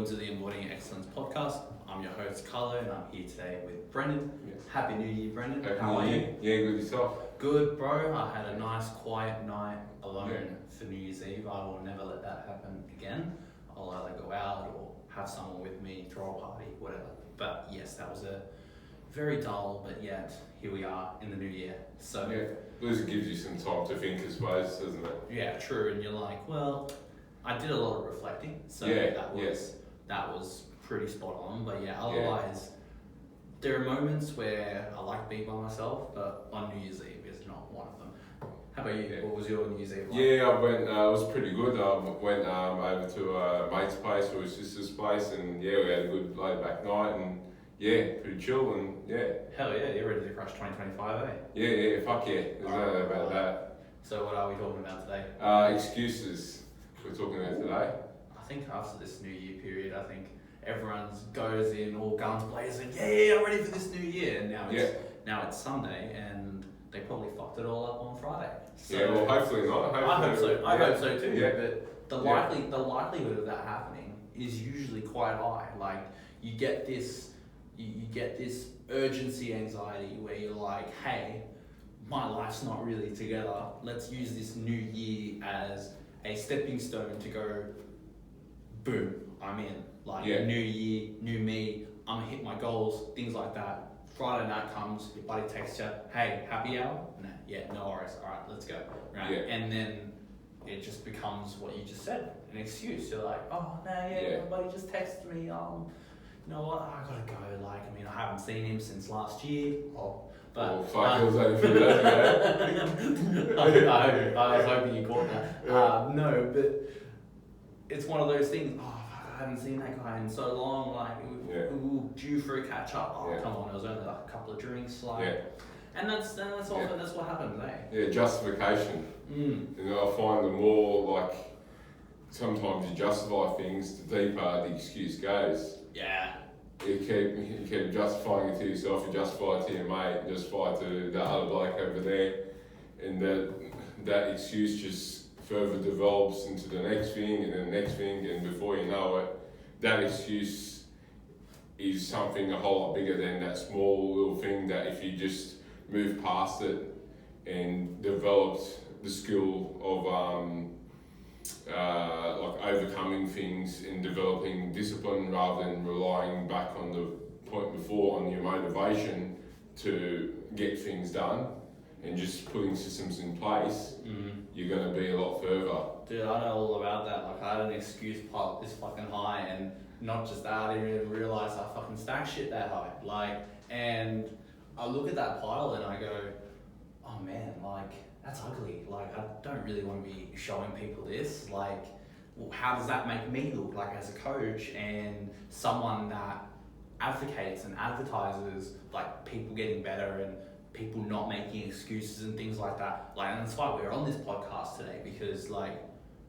welcome to the Embodying Excellence Podcast. I'm your host, Carlo, and I'm here today with Brendan. Yes. Happy New Year, Brendan. Happy How are New you? Year. Yeah, good yourself. Good, bro. I had a nice, quiet night alone for New Year's Eve. I will never let that happen again. I'll either go out or have someone with me, throw a party, whatever. But yes, that was a very dull, but yet here we are in the new year. So Yeah, at least it gives you some time to think, I suppose, doesn't it? yeah, true. And you're like, well, I did a lot of reflecting, so that was pretty spot on. But yeah, otherwise, there are moments where I like being by myself, but on New Year's Eve is not one of them. How about you? Yeah. What was your New Year's Eve like? Yeah, I went, it was pretty good. I went over to a mate's place or his sister's place, and yeah, we had a good laid back night, and yeah, pretty chill, and yeah. Hell yeah, you're ready to crush 2025, eh? Yeah, fuck yeah, there's no doubt about that. So what are we talking about today? Excuses we're talking about today. I think after this New Year period, I think everyone goes in all guns blazing, yeah, I'm ready for this new year. And now it's Sunday, and they probably fucked it all up on Friday. So Yeah, well, hopefully not. I hope so. I hope so too. Yeah. But the likelihood of that happening is usually quite high. Like you get this urgency anxiety where you're like, hey, my life's not really together. Let's use this new year as a stepping stone to go, boom, I'm in. Like new year, new me, I'm gonna hit my goals, things like that. Friday night comes, your buddy texts you, hey, happy hour? Nah, yeah, no worries, alright, let's go. Right? Yeah. And then it just becomes what you just said, an excuse. You're like, oh, no, my buddy just texted me, you know what, I gotta go. Like, I mean, I haven't seen him since last year. But fuck, it was only a few days ago. I was hoping you caught that. No, but it's one of those things. Oh, I haven't seen that guy in so long. Like, we were due for a catch up. Oh, come on, it was only like a couple of drinks. Like, and that's often that's what happens, eh? Yeah, justification. You know, I find the more like sometimes you justify things, the deeper the excuse goes. Yeah. You keep justifying it to yourself, you justify it to your mate, you justify it to the other bloke over there, and that excuse just further develops into the next thing and the next thing, and before you know it, that excuse is something a whole lot bigger than that small little thing that if you just move past it and developed the skill of like overcoming things and developing discipline rather than relying back on the point before on your motivation to get things done and just putting systems in place, you're going to be a lot further. Dude, I know all about that. Like, I had an excuse pile this fucking high, and not just that, I didn't even realise I fucking stacked shit that high. Like, and I look at that pile and I go, oh man, like, that's ugly. Like, I don't really want to be showing people this. Like, well, how does that make me look like as a coach and someone that advocates and advertises like people getting better and people not making excuses and things like that. Like, and that's why we're on this podcast today, because like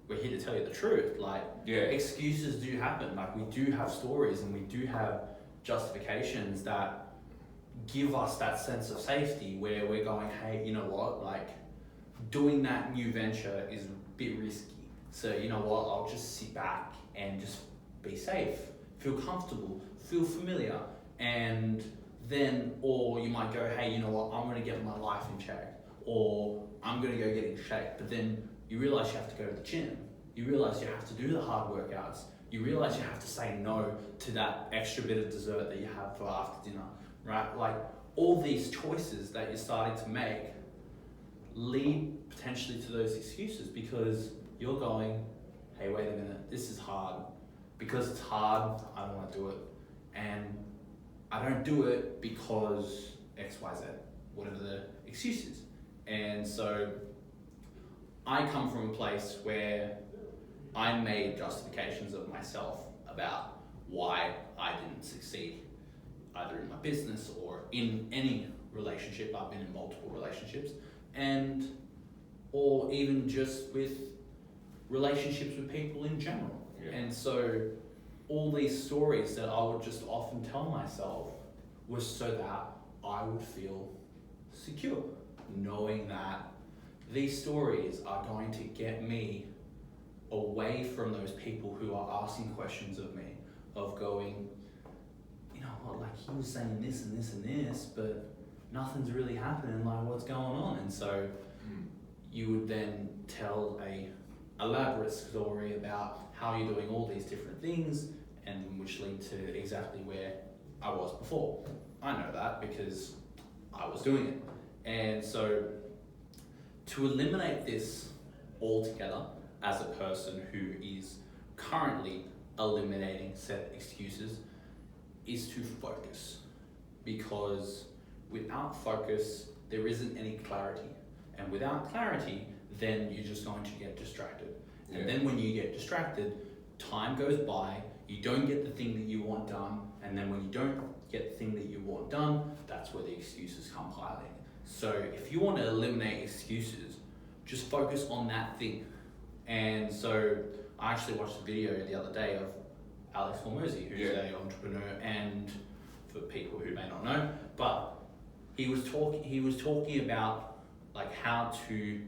we're here to tell you the truth. Like, excuses do happen. Like, we do have stories and we do have justifications that give us that sense of safety where we're going, hey, you know what, like, doing that new venture is a bit risky. So you know what, I'll just sit back and just be safe, feel comfortable, feel familiar, and then, or you might go, hey, you know what, I'm going to get my life in check, or I'm going to go get in shape. But then you realize you have to go to the gym. You realize you have to do the hard workouts. You realize you have to say no to that extra bit of dessert that you have for after dinner, right? Like, all these choices that you're starting to make lead potentially to those excuses, because you're going, hey, wait a minute, this is hard. Because it's hard, I don't want to do it. And I don't do it because X, Y, Z, whatever the excuse is. And so I come from a place where I made justifications of myself about why I didn't succeed, either in my business or in any relationship. I've been in multiple relationships, and or even just with relationships with people in general. And so all these stories that I would just often tell myself was so that I would feel secure, knowing that these stories are going to get me away from those people who are asking questions of me, of going, you know what, like he was saying this and this and this, but nothing's really happening, like what's going on? And so you would then tell a elaborate story about how you're doing all these different things, and which lead to exactly where I was before. I know that because I was doing it. And so to eliminate this altogether as a person who is currently eliminating said excuses is to focus, because without focus there isn't any clarity, and without clarity then you're just going to get distracted. And then when you get distracted, time goes by, you don't get the thing that you want done, and then when you don't get the thing that you want done, that's where the excuses come piling. So if you want to eliminate excuses, just focus on that thing. And so I actually watched a video the other day of Alex Hormozy, who's an entrepreneur, and for people who may not know, but he was talking about like how to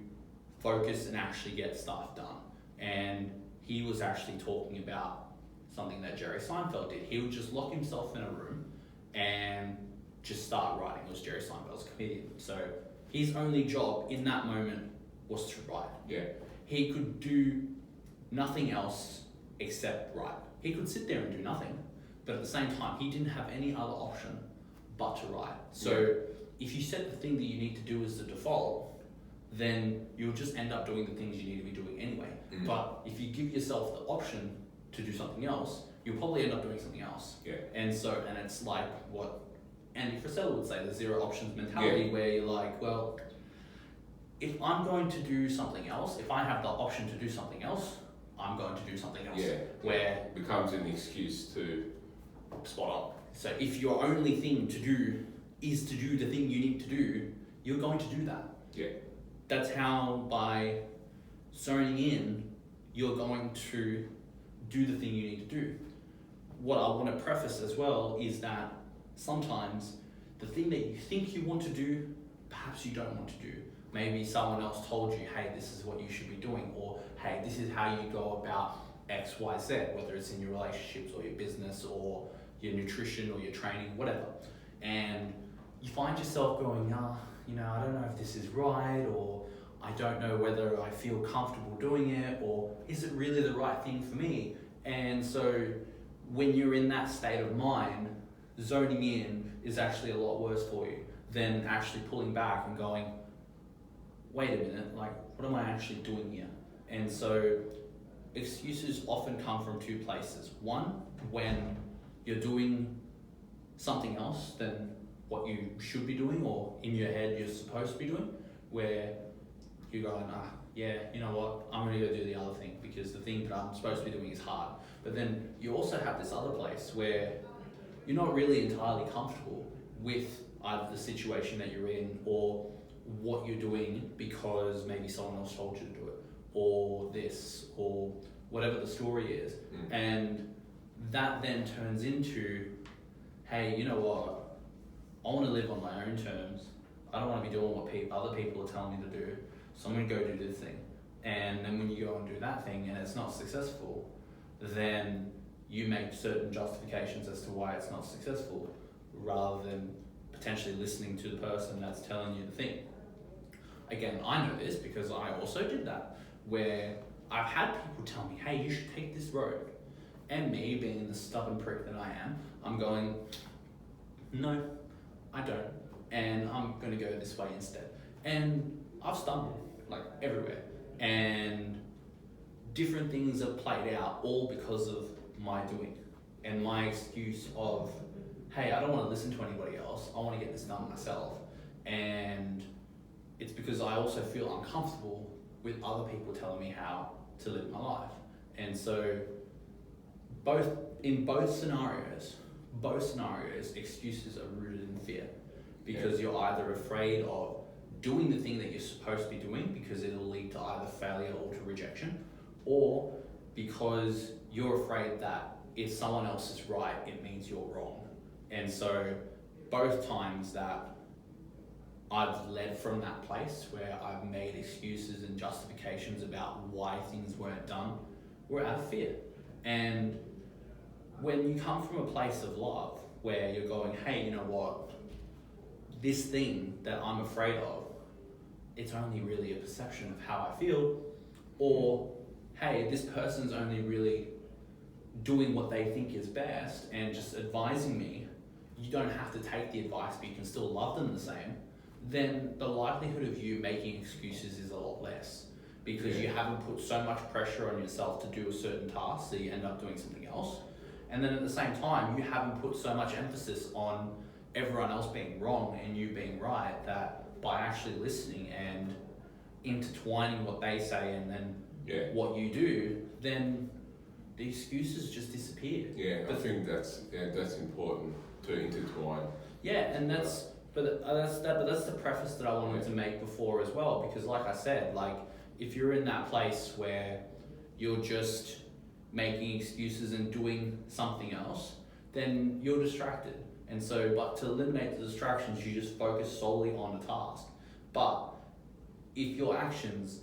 focus and actually get stuff done. And he was actually talking about something that Jerry Seinfeld did. He would just lock himself in a room and just start writing. It was Jerry Seinfeld's comedian. So his only job in that moment was to write. Yeah. He could do nothing else except write. He could sit there and do nothing, but at the same time, he didn't have any other option but to write. So if you set the thing that you need to do as the default, then you'll just end up doing the things you need to be doing anyway. But if you give yourself the option to do something else, you'll probably end up doing something else. And it's like what Andy Frisella would say, the zero options mentality, where you're like, well, if I'm going to do something else, if I have the option to do something else, I'm going to do something else. Where it becomes an excuse to spot on. So if your only thing to do is to do the thing you need to do, you're going to do that. That's how, by zoning in, you're going to do the thing you need to do. What I want to preface as well is that sometimes the thing that you think you want to do, perhaps you don't want to do. Maybe someone else told you, hey, this is what you should be doing, or hey, this is how you go about X, Y, Z, whether it's in your relationships or your business or your nutrition or your training, whatever. And you find yourself going, I don't know if this is right, or I don't know whether I feel comfortable doing it, or is it really the right thing for me? And so when you're in that state of mind, zoning in is actually a lot worse for you than actually pulling back and going, wait a minute, like, what am I actually doing here? And so excuses often come from two places. One, when you're doing something else than what you should be doing, or in your head you're supposed to be doing, where you're going, you know what, I'm gonna go do the other thing because the thing that I'm supposed to be doing is hard. But then you also have this other place where you're not really entirely comfortable with either the situation that you're in or what you're doing because maybe someone else told you to do it, or this, or whatever the story is. And that then turns into, hey, you know what, I want to live on my own terms. I don't want to be doing what other people are telling me to do, so I'm going to go do this thing. And then when you go and do that thing and it's not successful, then you make certain justifications as to why it's not successful, rather than potentially listening to the person that's telling you the thing. Again, I know this because I also did that, where I've had people tell me, hey, you should take this road. And me, being the stubborn prick that I am, I'm going, no, I don't. And I'm going to go this way instead. And I've stumbled, like, everywhere. And different things have played out all because of my doing. And my excuse of, hey, I don't want to listen to anybody else. I want to get this done myself. And it's because I also feel uncomfortable with other people telling me how to live my life. And so in both scenarios, excuses are rooted in fear, because you're either afraid of doing the thing that you're supposed to be doing because it'll lead to either failure or to rejection, or because you're afraid that if someone else is right, it means you're wrong. And so both times that I've led from that place where I've made excuses and justifications about why things weren't done were out of fear. And when you come from a place of love where you're going, hey, you know what, this thing that I'm afraid of, it's only really a perception of how I feel, or hey, this person's only really doing what they think is best and just advising me, you don't have to take the advice but you can still love them the same, then the likelihood of you making excuses is a lot less, because you haven't put so much pressure on yourself to do a certain task so you end up doing something else. And then at the same time, you haven't put so much emphasis on everyone else being wrong and you being right, that by actually listening and intertwining what they say and then what you do, then the excuses just disappear. Yeah, I think that's important to intertwine. Yeah, and that's the preface that I wanted to make before as well, because like I said, like if you're in that place where you're just making excuses and doing something else, then you're distracted. And so, but to eliminate the distractions, you just focus solely on a task. But if your actions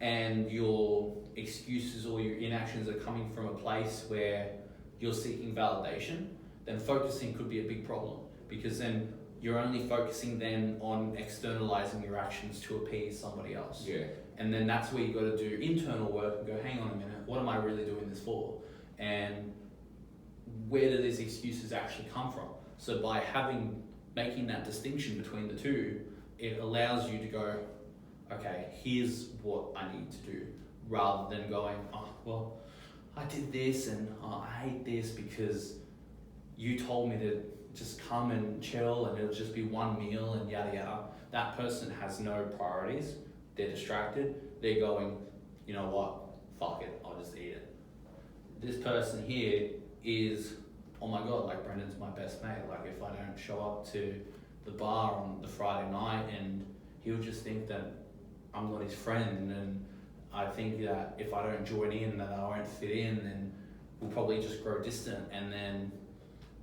and your excuses or your inactions are coming from a place where you're seeking validation, then focusing could be a big problem, because then you're only focusing then on externalizing your actions to appease somebody else. Yeah. And then that's where you got to do internal work and go, hang on a minute, what am I really doing this for? And where do these excuses actually come from? So by making that distinction between the two, it allows you to go, okay, here's what I need to do, rather than going, oh, well, I did this and I hate this because you told me to just come and chill and it'll just be one meal and yada yada. That person has no priorities. They're distracted. They're going, you know what, fuck it, I'll just eat it. This person here is, oh my God, like Brendan's my best mate. Like if I don't show up to the bar on the Friday night, and he'll just think that I'm not his friend, and I think that if I don't join in, that I won't fit in, then we'll probably just grow distant, and then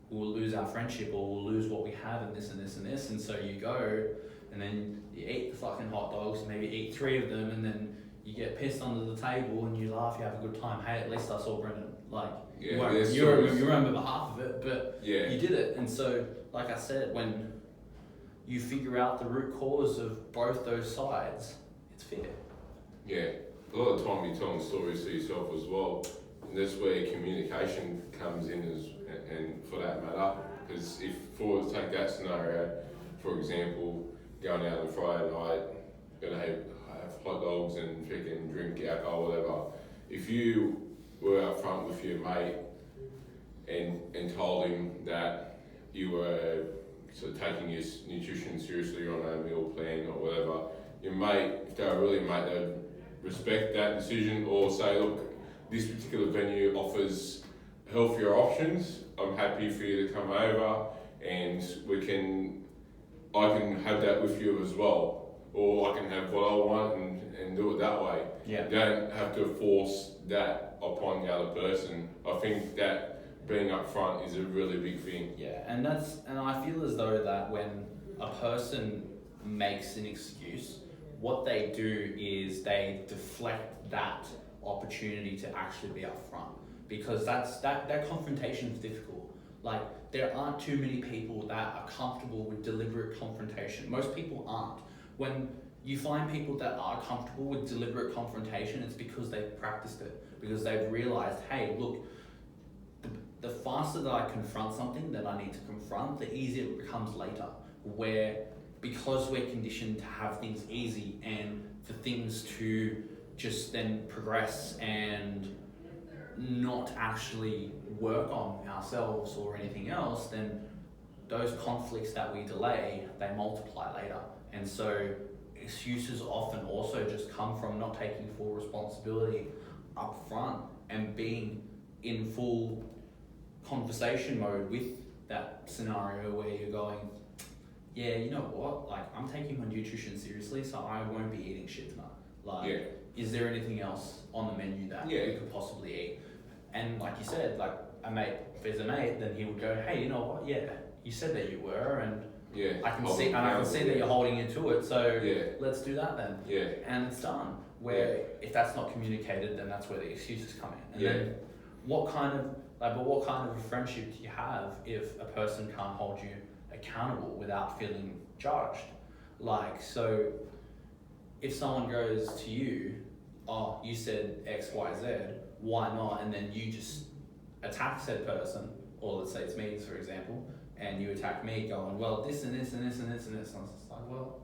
we'll lose our friendship, or we'll lose what we have, and this and this and this. And so you go, and then you eat the fucking hot dogs, maybe eat 3 of them, and then you get pissed under the table and you laugh, you have a good time. Hey, at least I saw Brendan. Like, you remember half of it, but you did it. And so, like I said, when you figure out the root cause of both those sides, it's fair. Yeah, a lot of the time you're telling stories to yourself as well, and that's where communication comes in, and for that matter, because take that scenario, for example, going out on Friday night, gonna have hot dogs and freaking drink alcohol, whatever. If you were up front with your mate and told him that you were sort of taking your nutrition seriously on a meal plan or whatever, your mate, if they were really mate, they'd respect that decision, or say, look, this particular venue offers healthier options. I'm happy for you to come over and I can have that with you as well. Or I can have what I want and do it that way. Yeah. You don't have to force that upon the other person. I think that being upfront is a really big thing. Yeah, and I feel as though that when a person makes an excuse, what they do is they deflect that opportunity to actually be upfront, because that confrontation is difficult. Like, there aren't too many people that are comfortable with deliberate confrontation. Most people aren't. When you find people that are comfortable with deliberate confrontation, it's because they've practiced it, because they've realized, hey, look, the faster that I confront something that I need to confront, the easier it becomes later, where because we're conditioned to have things easy and for things to just then progress and not actually work on ourselves or anything else, then those conflicts that we delay, they multiply later. And so excuses often also just come from not taking full responsibility up front and being in full conversation mode with that scenario where you're going, yeah, you know what, like, I'm taking my nutrition seriously, so I won't be eating shit tonight. Like, is there anything else on the menu that we could possibly eat? And like you said, like a mate, if there's a mate, then he would go, hey, you know what, yeah, you said that you were, and I can see that you're holding you to it, so let's do that then. And it's done. Where if that's not communicated, then that's where the excuses come in. And then what kind of a friendship do you have if a person can't hold you accountable without feeling judged? Like, so if someone goes to you, oh, you said X, Y, Z, why not? And then you just attack said person, or let's say it's me, for example, and you attack me going, well, this and this and this and this and this. And I'm just like, well,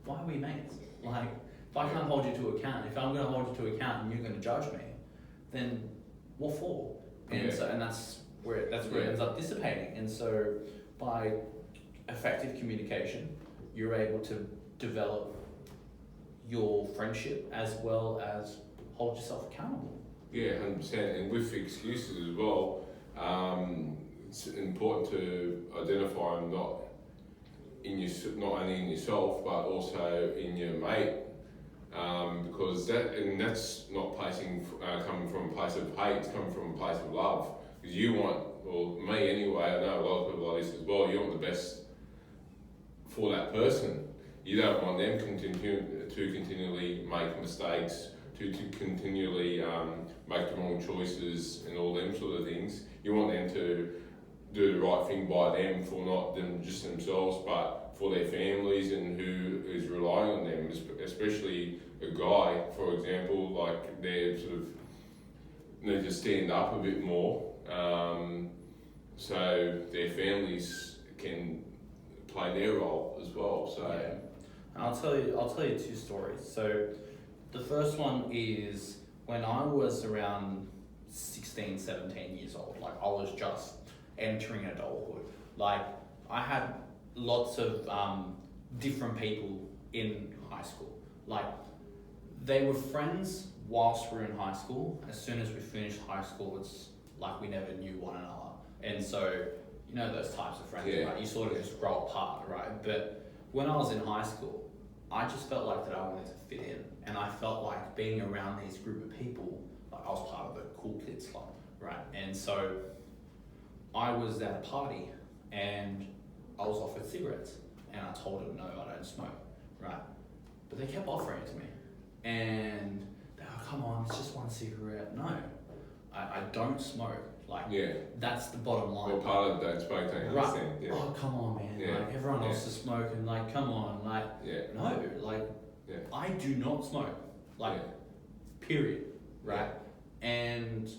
why are we mates? Like, if I can't hold you to account, if I'm going to hold you to account and you're going to judge me, then what for? And so, and that's where it ends up dissipating. And so by effective communication, you're able to develop your friendship as well as hold yourself accountable. Yeah, 100%. And with excuses as well, it's important to identify them not only in yourself but also in your mate, because that's not coming from a place of hate. It's coming from a place of love. Because you want, well, me anyway, I know a lot of people like this as well. You want the best for that person. You don't want them to continually make mistakes, to continually make the wrong choices and all them sort of things. You want them to do the right thing by them, for not them just themselves, but for their families and who is relying on them, especially a guy, for example, like they sort of need to stand up a bit more, so their families can play their role as well. So, yeah. And I'll tell you two stories. So the first one is when I was around 16, 17 years old, like I was just entering adulthood. Like I had lots of different people in high school. Like they were friends whilst we were in high school. As soon as we finished high school, it's like we never knew one another. And so, you know those types of friends, right? You sort of just grow apart, right? But when I was in high school, I just felt like that I wanted to fit in. And I felt like being around these group of people, like I was part of the cool kids club, right? And so I was at a party and I was offered cigarettes. And I told them, no, I don't smoke, right? But they kept offering it to me. And they were, come on, it's just one cigarette. No, I don't smoke. Like, that's the bottom line. We're part of that smoke, I understand. Right. Oh, come on, man. Like, everyone else is smoking. Like, come on. Like, no, like, I do not smoke. Like, period. Right? And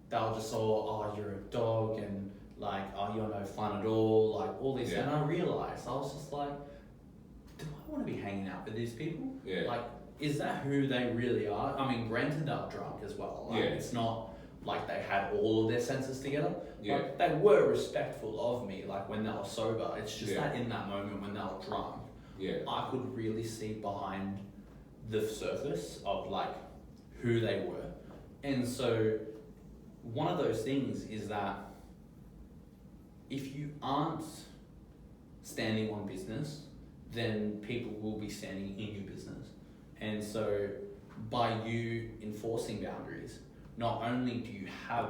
they'll just say, oh, you're a dog, and like, oh, you're no fun at all. Like, all this. And I realized, I was just like, do I want to be hanging out with these people? Like, is that who they really are? I mean, granted, they're drunk as well. Like, it's not like they had all of their senses together. Like, they were respectful of me, like when they were sober. It's just that in that moment when they were drunk, I could really see behind the surface of like who they were. And so one of those things is that if you aren't standing on business, then people will be standing in your business. And so by you enforcing boundaries, not only do you have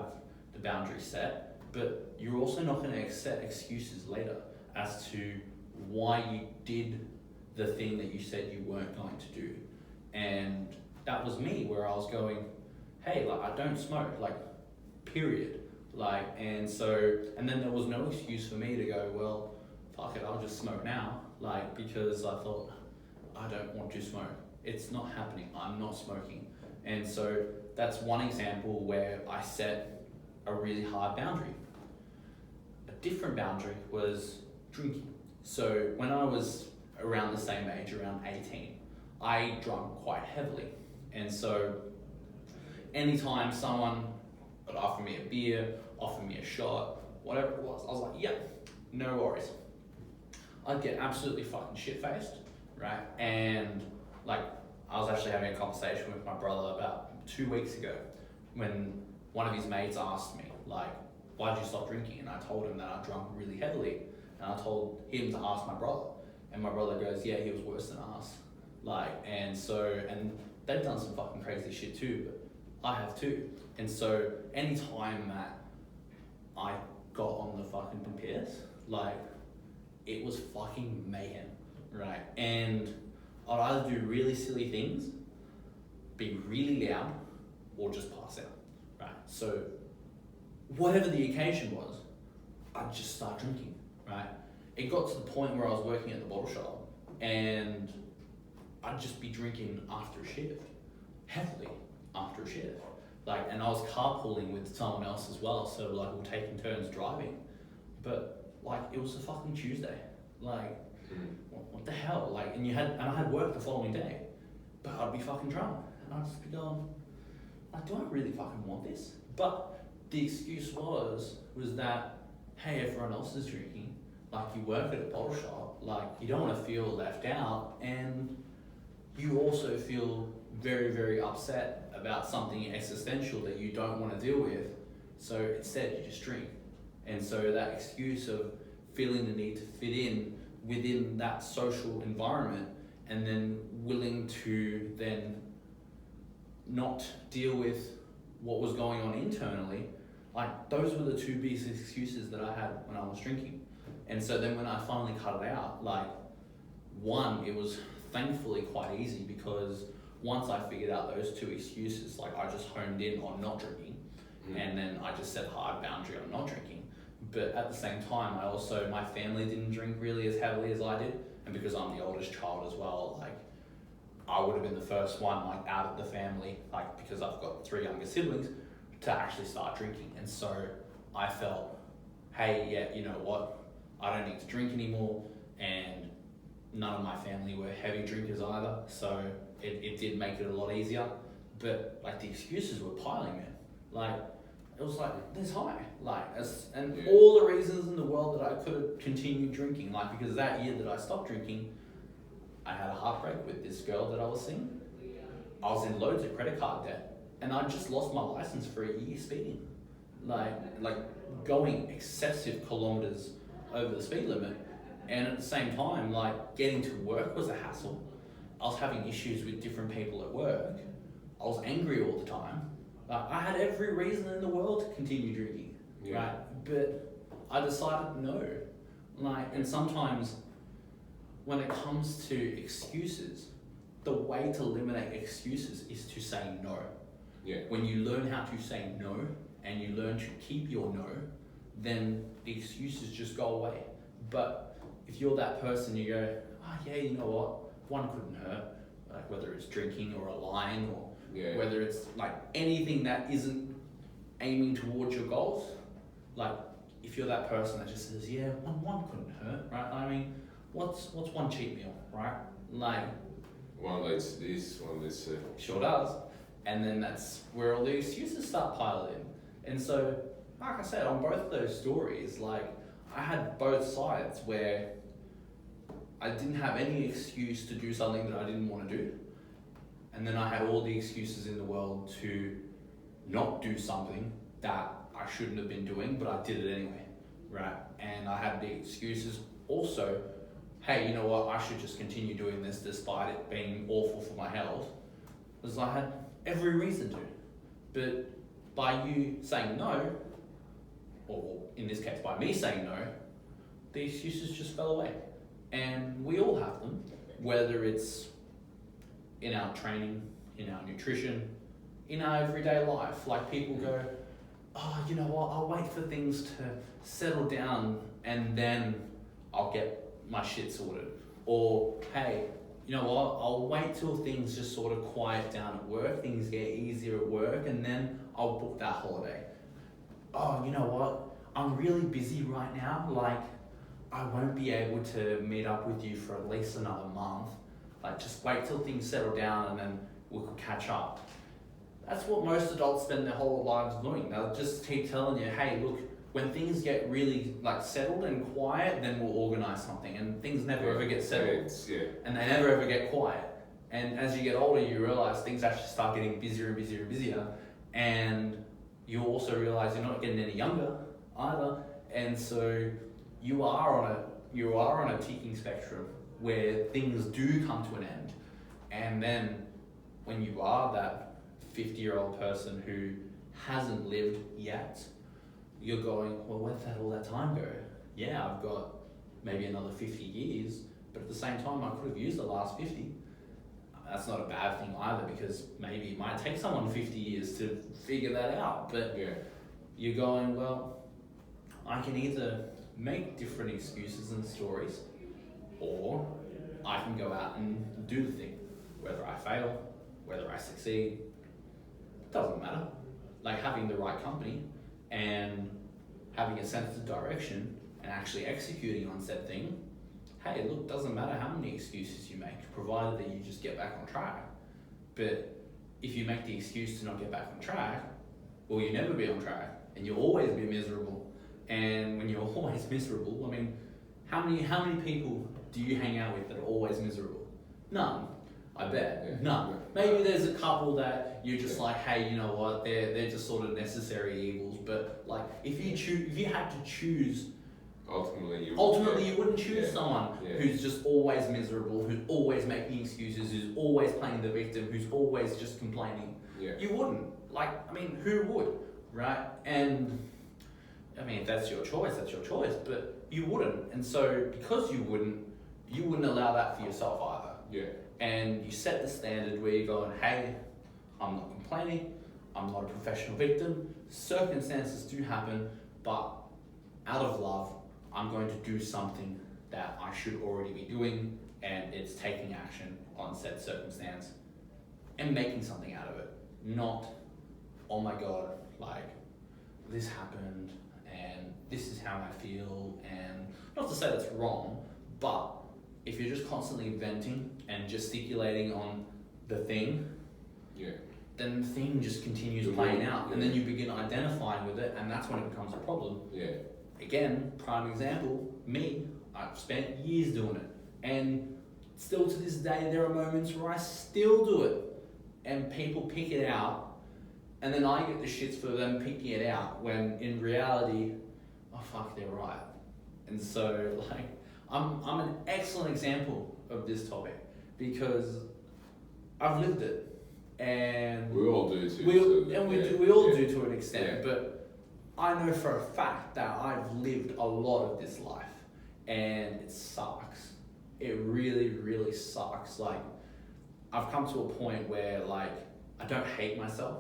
the boundary set, but you're also not going to set excuses later as to why you did the thing that you said you weren't going to do. And that was me, where I was going, hey, like, I don't smoke, like, period. Like, and then there was no excuse for me to go, well, fuck it, I'll just smoke now. Like, because I thought, I don't want to smoke. It's not happening. I'm not smoking. And so that's one example where I set a really hard boundary. A different boundary was drinking. So when I was around the same age, around 18, I drank quite heavily. And so anytime someone would offer me a beer, offer me a shot, whatever it was, I was like, yep, no worries. I'd get absolutely fucking shit-faced, right? And like, I was actually having a conversation with my brother about 2 weeks ago when one of his mates asked me, like, why did you stop drinking? And I told him that I drank really heavily. And I told him to ask my brother. And my brother goes, yeah, he was worse than us. Like, and they've done some fucking crazy shit too, but I have too. And so any time that I got on the fucking piss, like, it was fucking mayhem, right? And I'd either do really silly things, be really loud, or just pass out, right? So whatever the occasion was, I'd just start drinking, right? It got to the point where I was working at the bottle shop and I'd just be drinking after a shift, heavily after a shift. Like, and I was carpooling with someone else as well, so like we're taking turns driving. But like, it was a fucking Tuesday. Like, what the hell? Like, and I had work the following day, but I'd be fucking drunk, and I'd just be going, like, do I really fucking want this? But the excuse was that, hey, everyone else is drinking, like, you work at a bottle shop, like, you don't want to feel left out, and you also feel very, very upset about something existential that you don't want to deal with, so instead you just drink. And so that excuse of feeling the need to fit in within that social environment and then willing to then not deal with what was going on internally, like, those were the two biggest excuses that I had when I was drinking. And so then when I finally cut it out, like, one, it was thankfully quite easy because once I figured out those two excuses, like, I just honed in on not drinking, and then I just set a hard boundary on not drinking. But at the same time, my family didn't drink really as heavily as I did, and because I'm the oldest child as well, like, I would have been the first one, like, out of the family, like, because I've got 3 younger siblings, to actually start drinking. And so I felt, hey, yeah, you know what, I don't need to drink anymore, and none of my family were heavy drinkers either, so it did make it a lot easier. But like, the excuses were piling, man. Like, it was like, there's high, like, all the reasons in the world that I could have continued drinking, like, because that year that I stopped drinking, I had a heartbreak with this girl that I was seeing. I was in loads of credit card debt, and I just lost my license for a year speeding, like going excessive kilometers over the speed limit. And at the same time, like, getting to work was a hassle. I was having issues with different people at work. I was angry all the time. I had every reason in the world to continue drinking, right? But I decided no. Like, and sometimes when it comes to excuses, the way to eliminate excuses is to say no. Yeah. When you learn how to say no and you learn to keep your no, then the excuses just go away. But if you're that person, you go, oh yeah, you know what, one couldn't hurt, like, whether it's drinking or a line or whether it's like anything that isn't aiming towards your goals. Like, if you're that person that just says, yeah, one couldn't hurt, right? I mean, what's one cheat meal, right? Like, one leads to this, one leads to... Sure does. And then that's where all the excuses start piling in. And so, like I said, on both of those stories, like, I had both sides where I didn't have any excuse to do something that I didn't want to do. And then I had all the excuses in the world to not do something that I shouldn't have been doing, but I did it anyway, right? And I had the excuses also, hey, you know what, I should just continue doing this despite it being awful for my health, because I had every reason to. But by you saying no, or in this case by me saying no, the excuses just fell away. And we all have them, whether it's in our training, in our nutrition, in our everyday life. Like, people go, oh, you know what, I'll wait for things to settle down and then I'll get my shit sorted. Or, hey, you know what, I'll wait till things just sort of quiet down at work, things get easier at work, and then I'll book that holiday. Oh, you know what, I'm really busy right now, like, I won't be able to meet up with you for at least another month. Like, just wait till things settle down and then we could catch up. That's what most adults spend their whole lives doing. They'll just keep telling you, hey, look, when things get really, like, settled and quiet, then we'll organise something. And things never ever get settled. And they never ever get quiet. And as you get older, you realise things actually start getting busier and busier and busier. And you also realise you're not getting any younger either. And so you are on a ticking spectrum where things do come to an end. And then when you are that 50-year-old person who hasn't lived yet, you're going, well, where'd all that time go? Yeah, I've got maybe another 50 years, but at the same time, I could have used the last 50. That's not a bad thing either, because maybe it might take someone 50 years to figure that out. But you're going, well, I can either make different excuses and stories, or I can go out and do the thing. Whether I fail, whether I succeed, doesn't matter. Like having the right company and having a sense of direction and actually executing on said thing, hey, look, doesn't matter how many excuses you make, provided that you just get back on track. But if you make the excuse to not get back on track, well, you never be on track and you'll always be miserable. And when you're always miserable, I mean, how many people do you hang out with that are always miserable? None, I bet. Yeah. None. Maybe there's a couple that you're just like, hey, you know what? They're just sort of necessary evils. But like, if you had to choose, ultimately you wouldn't choose someone who's just always miserable, who's always making excuses, who's always playing the victim, who's always just complaining. Yeah. You wouldn't. Like, I mean, who would, right? And I mean, if that's your choice, that's your choice. But you wouldn't. And so because you wouldn't allow that for yourself either. Yeah. And you set the standard where you're going, hey, I'm not complaining, I'm not a professional victim, circumstances do happen, but out of love, I'm going to do something that I should already be doing, and it's taking action on said circumstance and making something out of it. Not, oh my God, like, this happened, and this is how I feel, and not to say that's wrong, but if you're just constantly venting and gesticulating on the thing, then the thing just continues playing out, and then you begin identifying with it, and that's when it becomes a problem. Yeah. Again, prime example, me, I've spent years doing it, and still to this day there are moments where I still do it, and people pick it out, and then I get the shits for them picking it out, when in reality, oh fuck, they're right. And so, like, I'm an excellent example of this topic because I've lived it, and we all do too. We all do to an extent. But I know for a fact that I've lived a lot of this life, and it sucks. It really, really sucks. Like, I've come to a point where, like, I don't hate myself,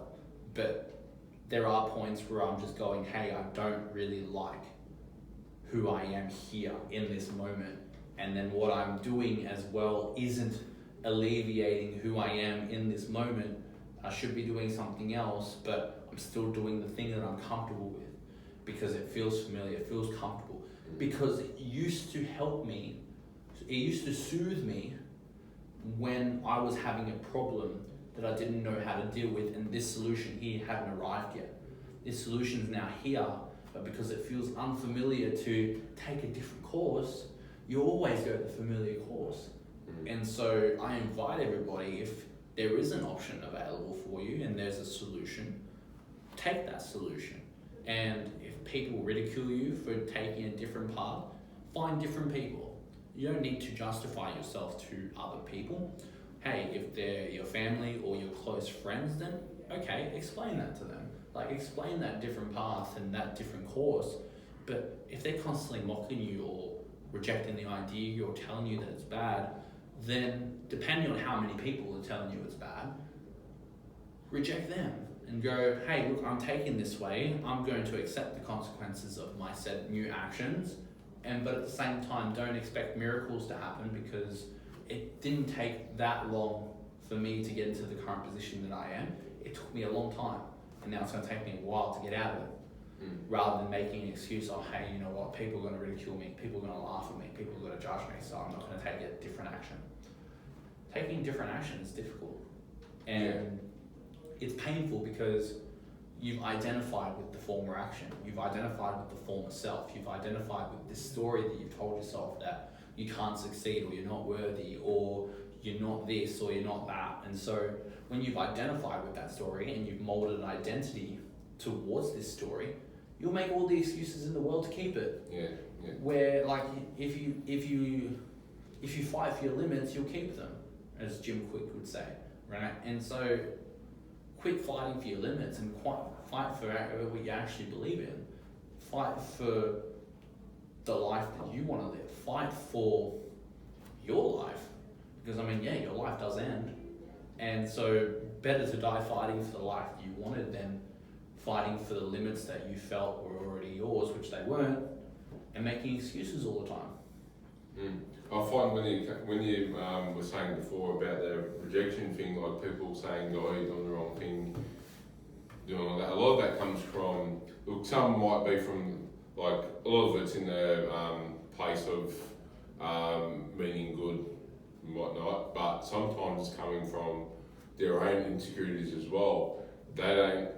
but there are points where I'm just going, hey, I don't really like who I am here in this moment, and then what I'm doing as well isn't alleviating who I am in this moment. I should be doing something else, but I'm still doing the thing that I'm comfortable with because it feels familiar, it feels comfortable, because it used to help me, it used to soothe me when I was having a problem that I didn't know how to deal with, and this solution here hadn't arrived yet. This solution is now here, but because it feels unfamiliar to take a different course, you always go the familiar course. And so I invite everybody, if there is an option available for you and there's a solution, take that solution. And if people ridicule you for taking a different path, find different people. You don't need to justify yourself to other people. Hey, if they're your family or your close friends, then okay, explain that to them. Like, explain that different path and that different course. But if they're constantly mocking you or rejecting the idea or telling you that it's bad, then depending on how many people are telling you it's bad, reject them and go, hey, look, I'm taking this way. I'm going to accept the consequences of my said new actions. But at the same time, don't expect miracles to happen, because it didn't take that long for me to get into the current position that I am. It took me a long time. And now it's going to take me a while to get out of it. Rather than making an excuse of, hey, you know what, people are going to ridicule me, people are going to laugh at me, people are going to judge me, so I'm not going to take a different action. Taking different action is difficult. And it's painful because you've identified with the former action, you've identified with the former self, you've identified with this story that you've told yourself that you can't succeed, or you're not worthy, or you're not this, or you're not that. And so when you've identified with that story and you've molded an identity towards this story, you'll make all the excuses in the world to keep it. Where, like, if you fight for your limits, you'll keep them, as Jim Quick would say, right? And so quit fighting for your limits and fight for what you actually believe in. Fight for the life that you want to live. Fight for your life, because I mean, your life does end, and so better to die fighting for the life you wanted than fighting for the limits that you felt were already yours, which they weren't, and making excuses all the time. I find when you were saying before about the rejection thing, like people saying, "Oh, you're doing the wrong thing," doing all that. A lot of that comes from, look, some might be from, like, a lot of it's in the place of meaning good and whatnot, but sometimes it's coming from their own insecurities as well. They don't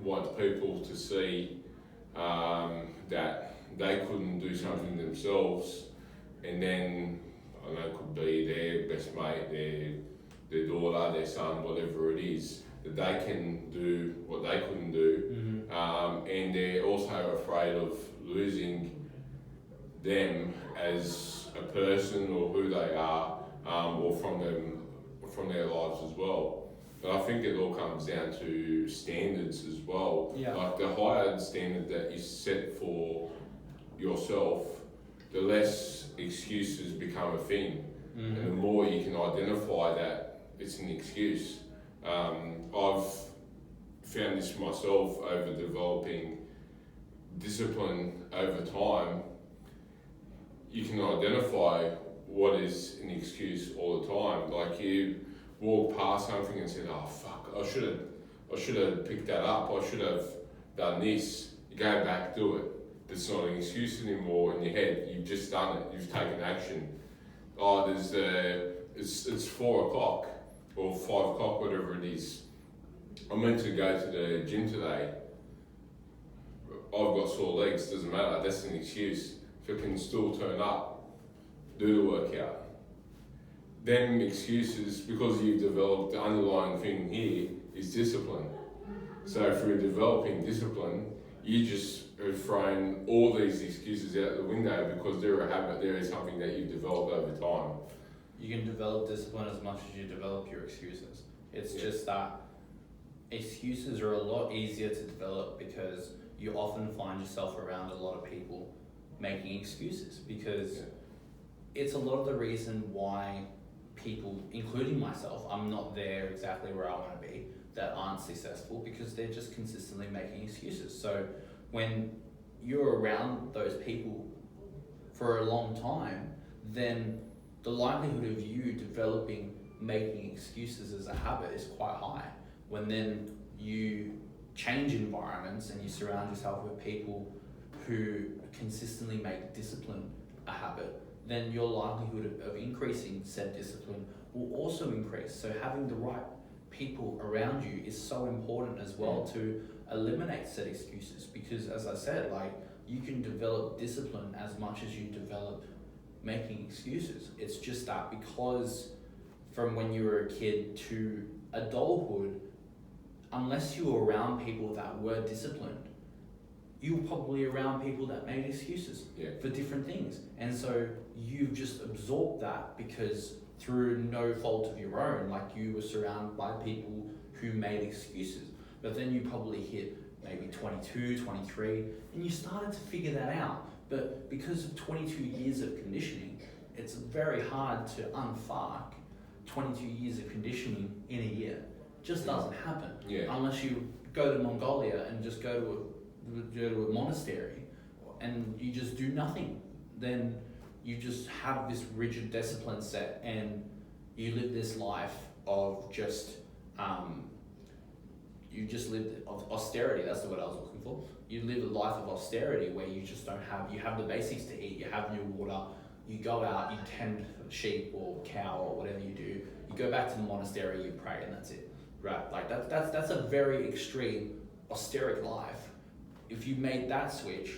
want people to see that they couldn't do something themselves, and then, I don't know, it could be their best mate, their daughter, their son, whatever it is, that they can do what they couldn't do, and they're also afraid of losing them as a person or who they are, or from their lives as well. But I think it all comes down to standards as well. Yeah. Like the higher standard that you set for yourself, the less excuses become a thing, and the more you can identify that it's an excuse. I've found this myself over developing discipline over time. You can identify what is an excuse all the time. Like you walk past something and said, "Oh fuck, I should have picked that up. I should have done this." You go back, do it. It's not an excuse anymore in your head. You've just done it. You've taken action. Oh, it's 4 o'clock or 5 o'clock, whatever it is. I'm meant to go to the gym today. I've got sore legs. Doesn't matter. That's an excuse. If I can still turn up, do the workout. Them excuses, because you've developed the underlying thing here is discipline. So if you're developing discipline, you just have thrown all these excuses out the window because they're a habit, there is something that you've developed over time. You can develop discipline as much as you develop your excuses. It's just that excuses are a lot easier to develop because you often find yourself around a lot of people making excuses, because it's a lot of the reason why people, including myself, I'm not there exactly where I want to be, that aren't successful, because they're just consistently making excuses. So when you're around those people for a long time, then the likelihood of you developing making excuses as a habit is quite high. When then you change environments and you surround yourself with people who consistently make discipline a habit, then your likelihood of increasing said discipline will also increase. So having the right people around you is so important as well to eliminate said excuses, because as I said, like, you can develop discipline as much as you develop making excuses. It's just that because from when you were a kid to adulthood, unless you were around people that were disciplined, you were probably around people that made excuses for different things. And so you've just absorbed that because through no fault of your own, like, you were surrounded by people who made excuses. But then you probably hit maybe 22, 23, and you started to figure that out. But because of 22 years of conditioning, it's very hard to unfuck 22 years of conditioning in a year. It just doesn't happen. Unless you go to Mongolia and just go to a monastery and you just do nothing. Then you just have this rigid discipline set and you live this life of just, you just live of austerity. That's the word I was looking for. You live a life of austerity where you just don't have, you have the basics to eat, you have your water, you go out, you tend sheep or cow or whatever you do, you go back to the monastery, you pray, and that's it. Right? Like that's a very extreme austeric life. If you made that switch,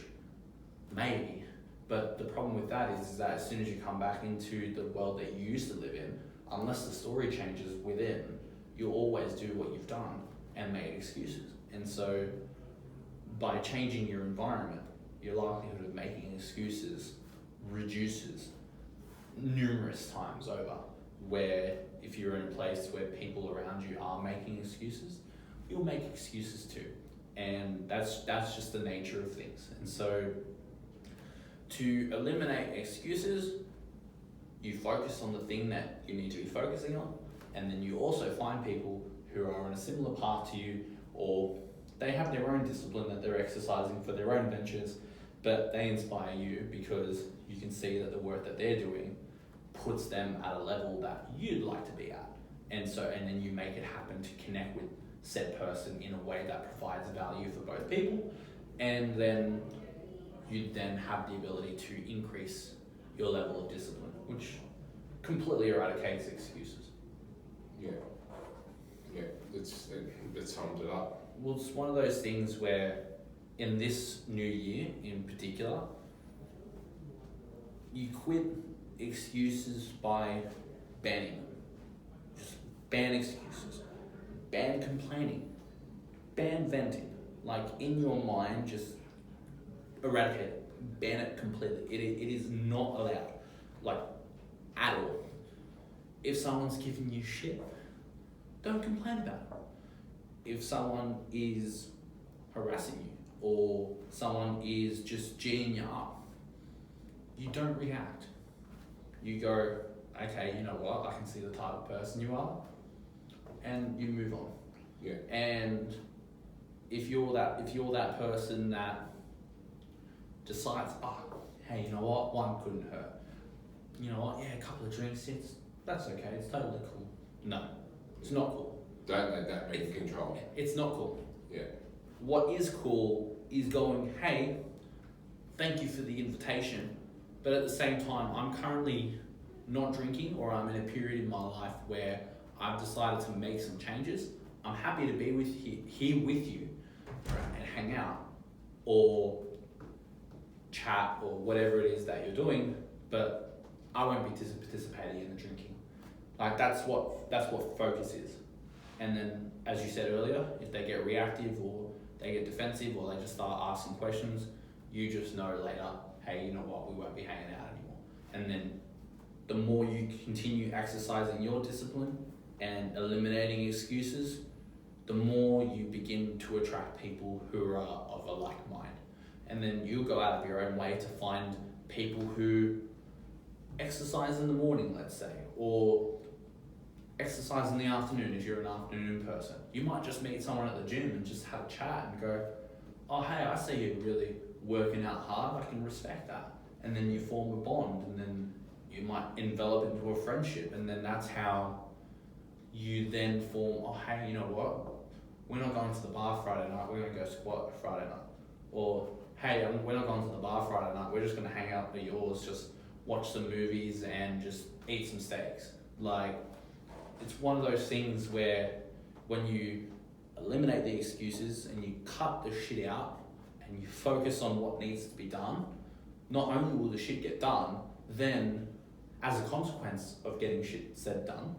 maybe. But the problem with that is that as soon as you come back into the world that you used to live in, unless the story changes within, you'll always do what you've done and made excuses. And so by changing your environment, your likelihood of making excuses reduces numerous times over. Where if you're in a place where people around you are making excuses, you'll make excuses too. And that's just the nature of things. And so to eliminate excuses, you focus on the thing that you need to be focusing on, and then you also find people who are on a similar path to you or they have their own discipline that they're exercising for their own ventures, but they inspire you because you can see that the work that they're doing puts them at a level that you'd like to be at. And then you make it happen to connect with said person in a way that provides value for both people. And then you then have the ability to increase your level of discipline, which completely eradicates excuses. Yeah, that sums it up. Well, it's one of those things where in this new year in particular, you quit excuses by banning them. Just ban excuses, ban complaining, ban venting. Like in your mind, just eradicate it, ban it completely. It is not allowed, like at all. If someone's giving you shit, don't complain about it. If someone is harassing you or someone is just G'ing you up, you don't react. You go, okay, you know what, I can see the type of person you are, and you move on. Yeah. And if you're that person that decides, hey, you know what, one couldn't hurt. You know what, yeah, a couple of drinks, that's okay, it's totally cool. No, it's not cool. Don't let that be control. It's not cool. Yeah. What is cool is going, hey, thank you for the invitation, but at the same time, I'm currently not drinking, or I'm in a period in my life where I've decided to make some changes. I'm happy to be here with you and hang out or chat or whatever it is that you're doing, but I won't be participating in the drinking. Like that's what focus is. And then, as you said earlier, if they get reactive or they get defensive or they just start asking questions, you just know later, hey, you know what, we won't be hanging out anymore. And then the more you continue exercising your discipline and eliminating excuses, the more you begin to attract people who are of a like mind. And then you'll go out of your own way to find people who exercise in the morning, let's say, or exercise in the afternoon if you're an afternoon person. You might just meet someone at the gym and just have a chat and go, oh, hey, I see you're really working out hard, I can respect that. And then you form a bond, and then you might envelop into a friendship, and then that's how you then form, oh, hey, you know what? We're not going to the bar Friday night, we're going to go squat Friday night. Or, hey, we're not going to the bar Friday night, we're just going to hang out at yours, just watch some movies and just eat some steaks. Like, it's one of those things where when you eliminate the excuses and you cut the shit out and you focus on what needs to be done, not only will the shit get done, then as a consequence of getting shit said done,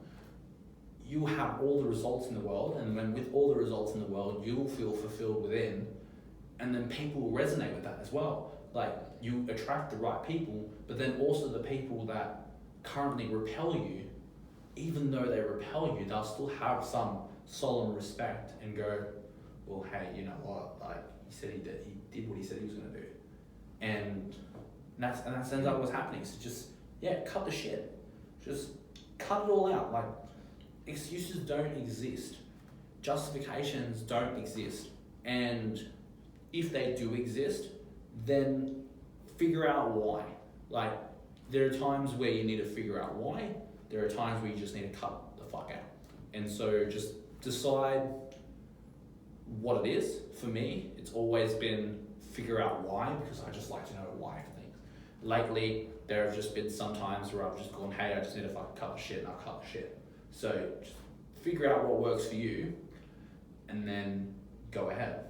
you have all the results in the world, and when with all the results in the world, you'll feel fulfilled within, and then people will resonate with that as well. Like, you attract the right people, but then also the people that currently repel you, even though they repel you, they'll still have some solemn respect and go, well, hey, you know what, like, he did what he said he was going to do. And that ends up what's happening. So just, cut the shit. Just cut it all out. Like, excuses don't exist. Justifications don't exist. And if they do exist, then figure out why. Like, there are times where you need to figure out why. There are times where you just need to cut the fuck out. And so just decide what it is. For me, it's always been figure out why, because I just like to know why for things. Lately, there have just been some times where I've just gone, hey, I just need to fucking cut the shit, and I'll cut the shit. So just figure out what works for you, and then go ahead.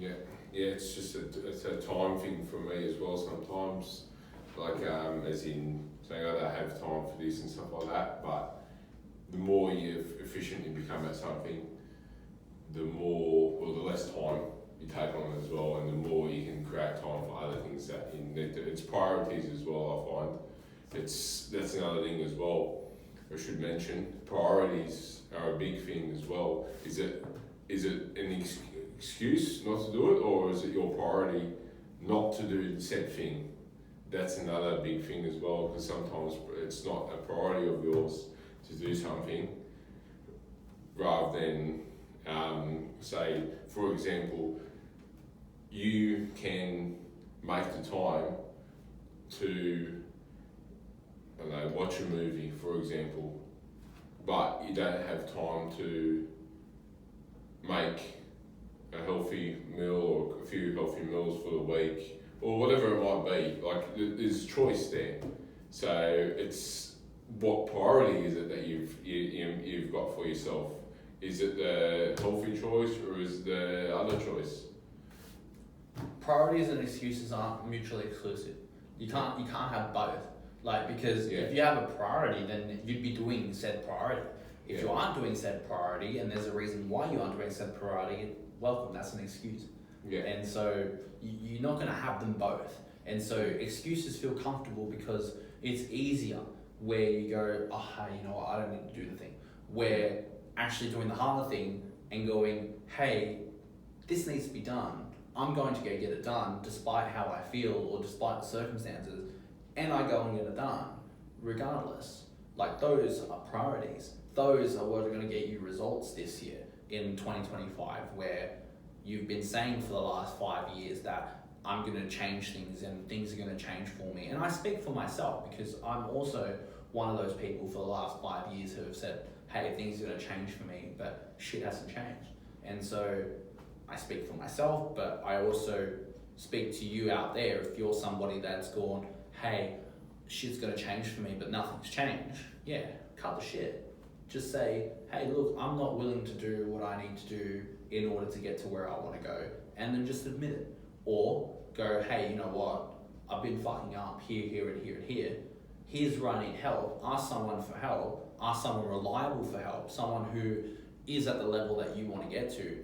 Yeah, it's just it's a time thing for me as well sometimes. Like, as in saying I don't have time for this and stuff like that, but the more you efficiently become at something, the less time you take on it as well, and the more you can create time for other things that it's priorities as well. I find that's another thing as well. I should mention priorities are a big thing as well. Is it an excuse not to do it, or is it your priority not to do said thing? That's another big thing as well, because sometimes it's not a priority of yours to do something, rather than Say, for example, you can make the time to, I don't know, watch a movie, for example, but you don't have time to make a healthy meal or a few healthy meals for the week, or whatever it might be. Like, there's choice there. So it's, what priority is it that you've got for yourself? Is it the healthy choice or is it the other choice? Priorities and excuses aren't mutually exclusive. You can't have both. Like, because if you have a priority, then you'd be doing said priority. If you aren't doing said priority and there's a reason why you aren't doing said priority, welcome, that's an excuse. Yeah. And so you're not going to have them both. And so excuses feel comfortable because it's easier, where you go, oh, hey, you know what, I don't need to do the thing. Where actually doing the harder thing and going, hey, this needs to be done. I'm going to go get it done despite how I feel or despite the circumstances, and I go and get it done regardless. Like, those are priorities. Those are what are going to get you results this year in 2025, where you've been saying for the last 5 years that I'm going to change things and things are going to change for me. And I speak for myself because I'm also one of those people for the last 5 years who have said, hey, things are going to change for me, but shit hasn't changed. And so I speak for myself, but I also speak to you out there. If you're somebody that's gone, hey, shit's going to change for me, but nothing's changed. Yeah, cut the shit. Just say, hey, look, I'm not willing to do what I need to do in order to get to where I want to go. And then just admit it. Or go, hey, you know what? I've been fucking up here, here, and here, and here. Here's where I need help. Ask someone for help. Ask someone reliable for help. Someone who is at the level that you want to get to.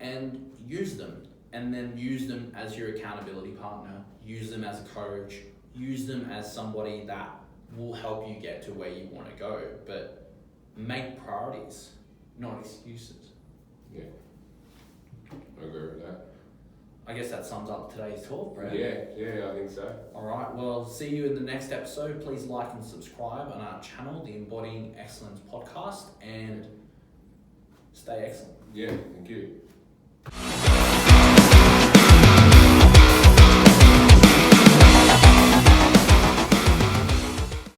And use them. And then use them as your accountability partner. Use them as a coach. Use them as somebody that will help you get to where you want to go. But make priorities, not excuses. Yeah, I agree with that. I guess that sums up today's talk, Brad. Yeah, I think so. Alright, well, see you in the next episode. Please like and subscribe on our channel, the Embodying Excellence Podcast, and stay excellent. Yeah, thank you.